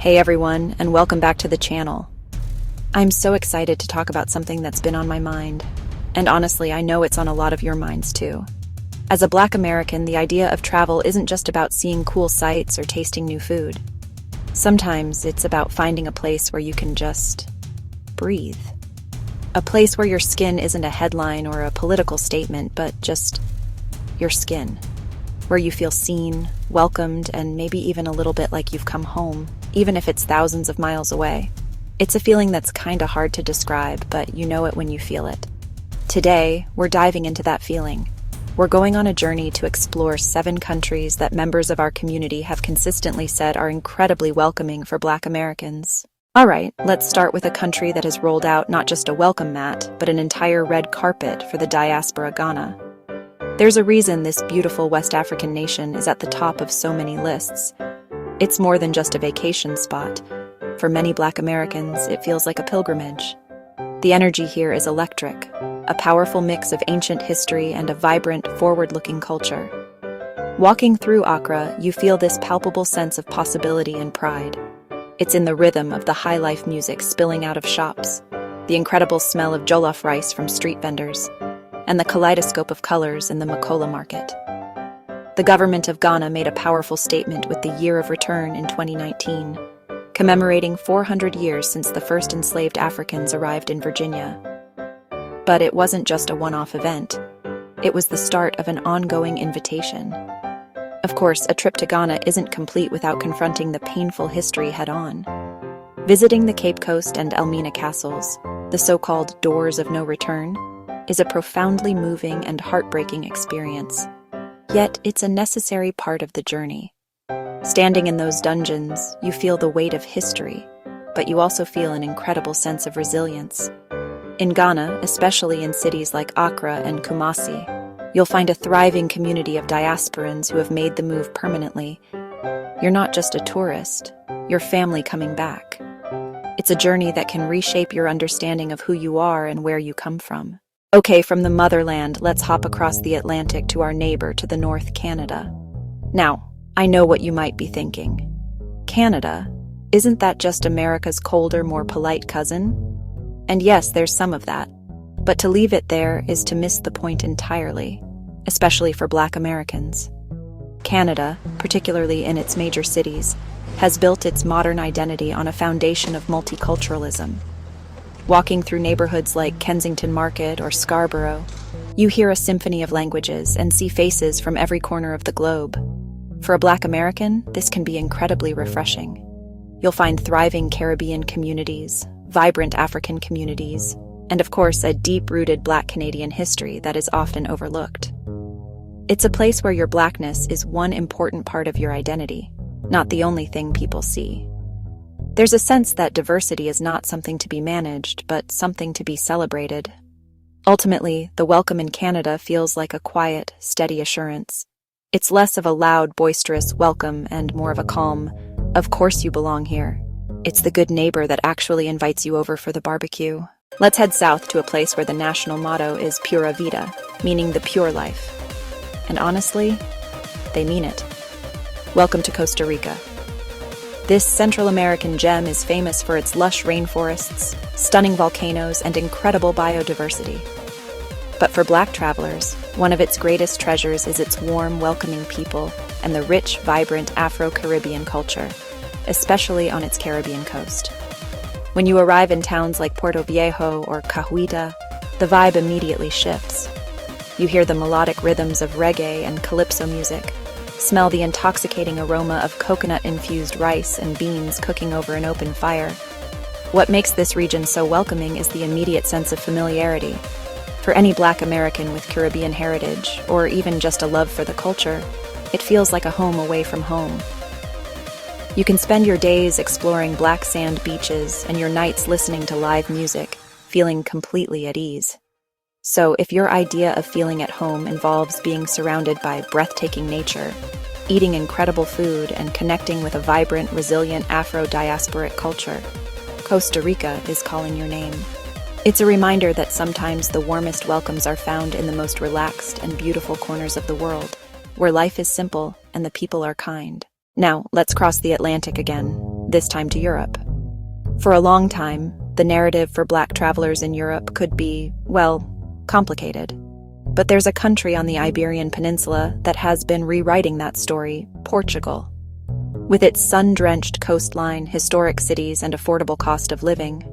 Hey everyone, and welcome back to the channel. I'm so excited to talk about something that's been on my mind, and honestly, I know it's on a lot of your minds too. As a Black American, the idea of travel isn't just about seeing cool sights or tasting new food. Sometimes it's about finding a place where you can just breathe. A place where your skin isn't a headline or a political statement, but just your skin. Where you feel seen, welcomed, and maybe even a little bit like you've come home, even if it's thousands of miles away. It's a feeling that's kinda hard to describe, but you know it when you feel it. Today, we're diving into that feeling. We're going on a journey to explore 7 countries that members of our community have consistently said are incredibly welcoming for Black Americans. Alright, let's start with a country that has rolled out not just a welcome mat, but an entire red carpet for the diaspora Ghana. There's a reason this beautiful West African nation is at the top of so many lists. It's more than just a vacation spot. For many Black Americans, it feels like a pilgrimage. The energy here is electric, a powerful mix of ancient history and a vibrant, forward-looking culture. Walking through Accra, you feel this palpable sense of possibility and pride. It's in the rhythm of the high-life music spilling out of shops, the incredible smell of jollof rice from street vendors, and the kaleidoscope of colors in the Makola market. The government of Ghana made a powerful statement with the Year of Return in 2019, commemorating 400 years since the first enslaved Africans arrived in Virginia. But it wasn't just a one-off event. It was the start of an ongoing invitation. Of course, a trip to Ghana isn't complete without confronting the painful history head-on. Visiting the Cape Coast and Elmina castles, the so-called Doors of No Return, is a profoundly moving and heartbreaking experience. Yet, it's a necessary part of the journey. Standing in those dungeons, you feel the weight of history, but you also feel an incredible sense of resilience. In Ghana, especially in cities like Accra and Kumasi, you'll find a thriving community of diasporans who have made the move permanently. You're not just a tourist, you're family coming back. It's a journey that can reshape your understanding of who you are and where you come from. Okay, from the motherland, let's hop across the Atlantic to our neighbor to the north, Canada. Now, I know what you might be thinking. Canada? Isn't that just America's colder, more polite cousin? And yes, there's some of that. But to leave it there is to miss the point entirely, especially for Black Americans. Canada, particularly in its major cities, has built its modern identity on a foundation of multiculturalism. Walking through neighborhoods like Kensington Market or Scarborough, you hear a symphony of languages and see faces from every corner of the globe. For a Black American, this can be incredibly refreshing. You'll find thriving Caribbean communities, vibrant African communities, and of course a deep-rooted Black Canadian history that is often overlooked. It's a place where your Blackness is one important part of your identity, not the only thing people see. There's a sense that diversity is not something to be managed, but something to be celebrated. Ultimately, the welcome in Canada feels like a quiet, steady assurance. It's less of a loud, boisterous welcome and more of a calm, "Of course you belong here." It's the good neighbor that actually invites you over for the barbecue. Let's head south to a place where the national motto is Pura Vida, meaning the pure life. And honestly, they mean it. Welcome to Costa Rica. This Central American gem is famous for its lush rainforests, stunning volcanoes, and incredible biodiversity. But for Black travelers, one of its greatest treasures is its warm, welcoming people and the rich, vibrant Afro-Caribbean culture, especially on its Caribbean coast. When you arrive in towns like Puerto Viejo or Cahuita, the vibe immediately shifts. You hear the melodic rhythms of reggae and calypso music, smell the intoxicating aroma of coconut-infused rice and beans cooking over an open fire. What makes this region so welcoming is the immediate sense of familiarity. For any Black American with Caribbean heritage, or even just a love for the culture, it feels like a home away from home. You can spend your days exploring black sand beaches and your nights listening to live music, feeling completely at ease. So if your idea of feeling at home involves being surrounded by breathtaking nature, eating incredible food, and connecting with a vibrant, resilient Afro-diasporic culture, Costa Rica is calling your name. It's a reminder that sometimes the warmest welcomes are found in the most relaxed and beautiful corners of the world, where life is simple and the people are kind. Now, let's cross the Atlantic again. this time to Europe. For a long time, the narrative for Black travelers in Europe could be, well, complicated. But there's a country on the Iberian Peninsula that has been rewriting that story, Portugal. With its sun-drenched coastline, historic cities, and affordable cost of living,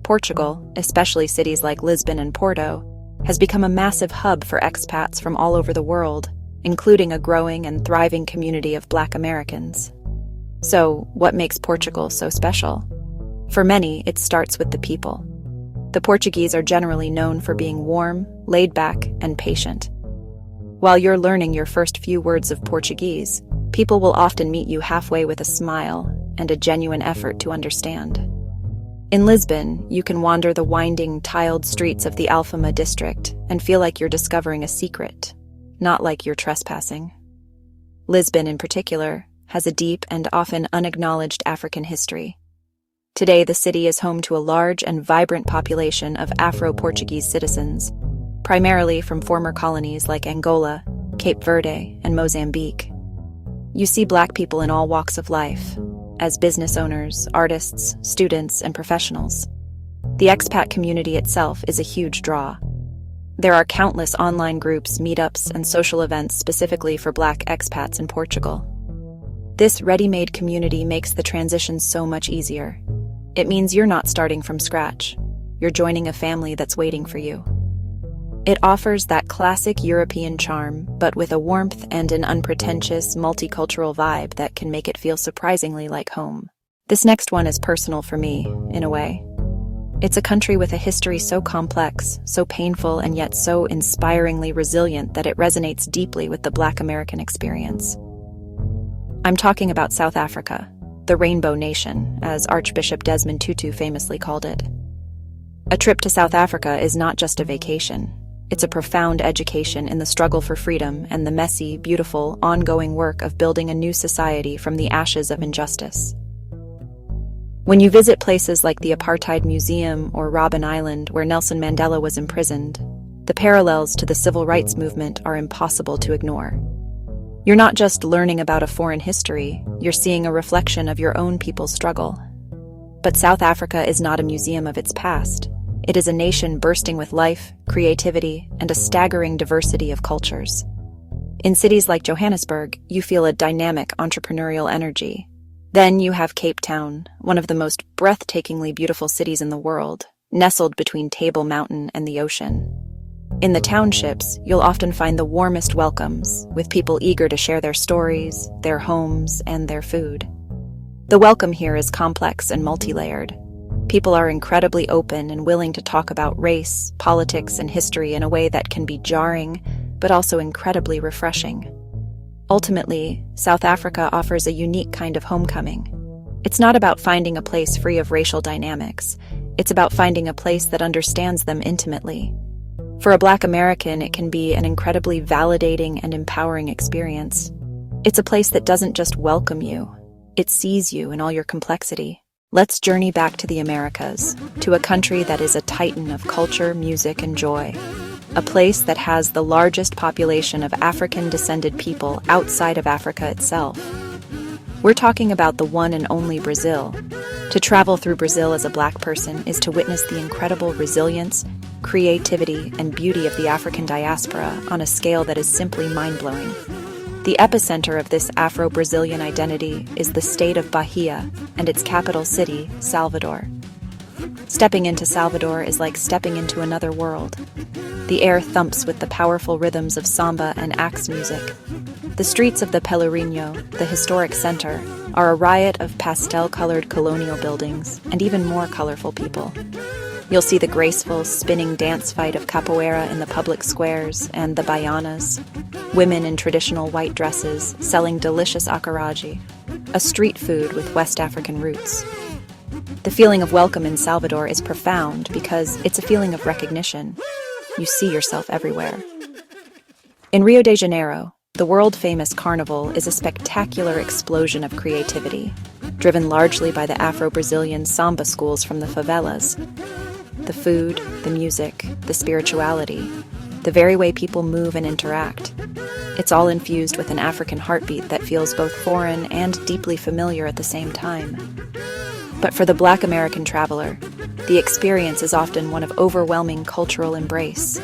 Portugal, especially cities like Lisbon and Porto, has become a massive hub for expats from all over the world, including a growing and thriving community of Black Americans. So, what makes Portugal so special? For many, it starts with the people. The Portuguese are generally known for being warm, laid back, and patient. While you're learning your first few words of Portuguese, people will often meet you halfway with a smile and a genuine effort to understand. In Lisbon, you can wander the winding, tiled streets of the Alfama district and feel like you're discovering a secret, not like you're trespassing. Lisbon, in particular, has a deep and often unacknowledged African history. Today, the city is home to a large and vibrant population of Afro-Portuguese citizens, primarily from former colonies like Angola, Cape Verde, and Mozambique. You see Black people in all walks of life, as business owners, artists, students, and professionals. The expat community itself is a huge draw. There are countless online groups, meetups, and social events specifically for Black expats in Portugal. This ready-made community makes the transition so much easier. It means you're not starting from scratch. You're joining a family that's waiting for you. It offers that classic European charm, but with a warmth and an unpretentious, multicultural vibe that can make it feel surprisingly like home. This next one is personal for me, in a way. It's a country with a history so complex, so painful, and yet so inspiringly resilient that it resonates deeply with the Black American experience. I'm talking about South Africa, the Rainbow Nation, as Archbishop Desmond Tutu famously called it. A trip to South Africa is not just a vacation. It's a profound education in the struggle for freedom and the messy, beautiful, ongoing work of building a new society from the ashes of injustice. When you visit places like the Apartheid Museum or Robben Island, where Nelson Mandela was imprisoned, the parallels to the civil rights movement are impossible to ignore. You're not just learning about a foreign history, you're seeing a reflection of your own people's struggle. But South Africa is not a museum of its past. It is a nation bursting with life, creativity, and a staggering diversity of cultures. In cities like Johannesburg, you feel a dynamic entrepreneurial energy. Then you have Cape Town, one of the most breathtakingly beautiful cities in the world, nestled between Table Mountain and the ocean. In the townships, you'll often find the warmest welcomes, with people eager to share their stories, their homes, and their food. The welcome here is complex and multi-layered. People are incredibly open and willing to talk about race, politics, and history in a way that can be jarring, but also incredibly refreshing. Ultimately, South Africa offers a unique kind of homecoming. It's not about finding a place free of racial dynamics. It's about finding a place that understands them intimately. For a Black American, it can be an incredibly validating and empowering experience. It's a place that doesn't just welcome you, it sees you in all your complexity. Let's journey back to the Americas, to a country that is a titan of culture, music, and joy. A place that has the largest population of African-descended people outside of Africa itself. We're talking about the one and only Brazil. To travel through Brazil as a Black person is to witness the incredible resilience, creativity, and beauty of the African diaspora on a scale that is simply mind-blowing. The epicenter of this Afro-Brazilian identity is the state of Bahia and its capital city, Salvador. Stepping into Salvador is like stepping into another world. The air thumps with the powerful rhythms of samba and axe music. The streets of the Pelourinho, the historic center, are a riot of pastel-colored colonial buildings and even more colorful people. You'll see the graceful, spinning dance fight of capoeira in the public squares and the baianas, women in traditional white dresses selling delicious acarajé, a street food with West African roots. The feeling of welcome in Salvador is profound because it's a feeling of recognition. You see yourself everywhere. In Rio de Janeiro, the world-famous carnival is a spectacular explosion of creativity, driven largely by the Afro-Brazilian samba schools from the favelas. The food, the music, the spirituality. the very way people move and interact. It's all infused with an African heartbeat that feels both foreign and deeply familiar at the same time. But for the Black American traveler, the experience is often one of overwhelming cultural embrace.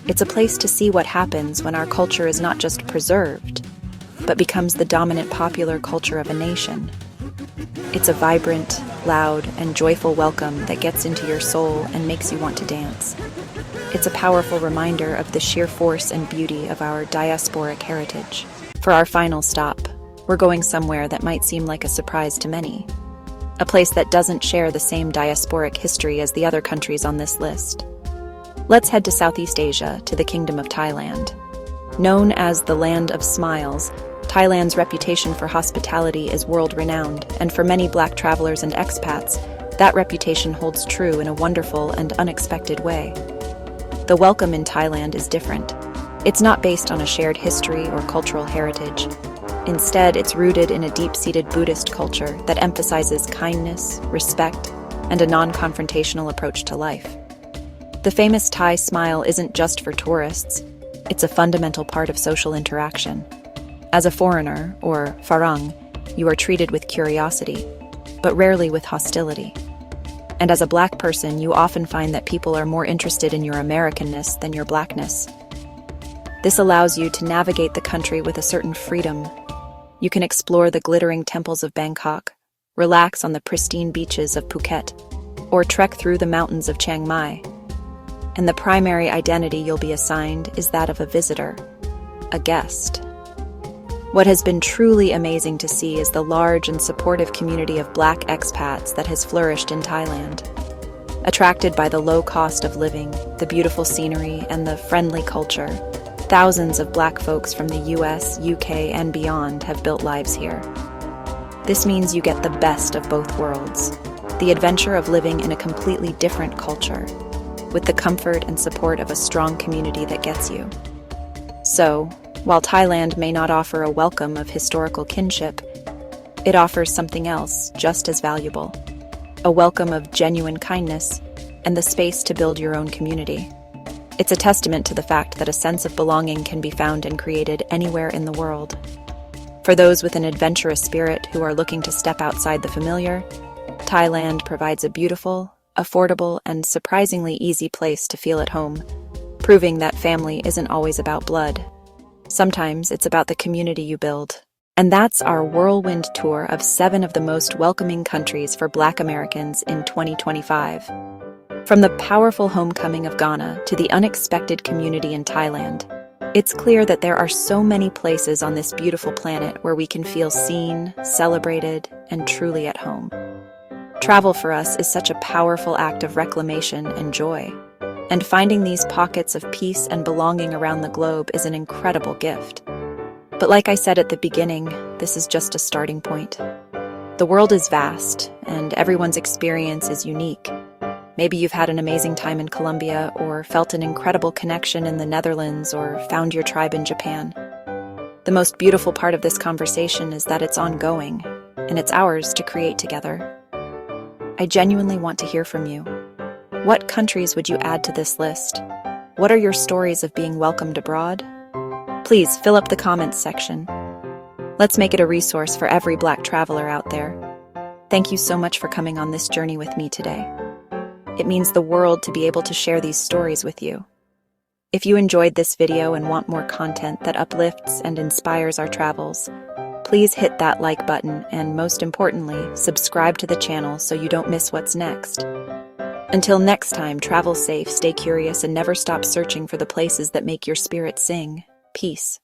It's a place to see what happens when our culture is not just preserved, but becomes the dominant popular culture of a nation. It's a vibrant, loud, and joyful welcome that gets into your soul and makes you want to dance. It's a powerful reminder of the sheer force and beauty of our diasporic heritage. For our final stop, we're going somewhere that might seem like a surprise to many. A place that doesn't share the same diasporic history as the other countries on this list. Let's head to Southeast Asia, to the Kingdom of Thailand. Known as the Land of Smiles, Thailand's reputation for hospitality is world-renowned, and for many Black travelers and expats, that reputation holds true in a wonderful and unexpected way. The welcome in Thailand is different. It's not based on a shared history or cultural heritage. Instead, it's rooted in a deep-seated Buddhist culture that emphasizes kindness, respect, and a non-confrontational approach to life. The famous Thai smile isn't just for tourists. It's a fundamental part of social interaction. As a foreigner, or farang, you are treated with curiosity, but rarely with hostility. And as a Black person, you often find that people are more interested in your Americanness than your Blackness. This allows you to navigate the country with a certain freedom. You can explore the glittering temples of Bangkok, relax on the pristine beaches of Phuket, or trek through the mountains of Chiang Mai. And the primary identity you'll be assigned is that of a visitor, a guest. What has been truly amazing to see is the large and supportive community of Black expats that has flourished in Thailand. Attracted by the low cost of living, the beautiful scenery, and the friendly culture, thousands of Black folks from the US, UK, and beyond have built lives here. This means you get the best of both worlds, the adventure of living in a completely different culture, with the comfort and support of a strong community that gets you. So, while Thailand may not offer a welcome of historical kinship, it offers something else just as valuable, a welcome of genuine kindness and the space to build your own community. It's a testament to the fact that a sense of belonging can be found and created anywhere in the world. For those with an adventurous spirit who are looking to step outside the familiar, Thailand provides a beautiful, affordable, and surprisingly easy place to feel at home, proving that family isn't always about blood. Sometimes it's about the community you build. And that's our whirlwind tour of 7 of the most welcoming countries for Black Americans in 2025. From the powerful homecoming of Ghana to the unexpected community in Thailand, it's clear that there are so many places on this beautiful planet where we can feel seen, celebrated, and truly at home. Travel for us is such a powerful act of reclamation and joy. And finding these pockets of peace and belonging around the globe is an incredible gift. But like I said at the beginning, this is just a starting point. The world is vast, and everyone's experience is unique. Maybe you've had an amazing time in Colombia, or felt an incredible connection in the Netherlands, or found your tribe in Japan. The most beautiful part of this conversation is that it's ongoing, and it's ours to create together. I genuinely want to hear from you. What countries would you add to this list? What are your stories of being welcomed abroad? Please fill up the comments section. Let's make it a resource for every Black traveler out there. Thank you so much for coming on this journey with me today. It means the world to be able to share these stories with you. If you enjoyed this video and want more content that uplifts and inspires our travels, please hit that like button and, most importantly, subscribe to the channel so you don't miss what's next. Until next time, travel safe, stay curious, and never stop searching for the places that make your spirit sing. Peace.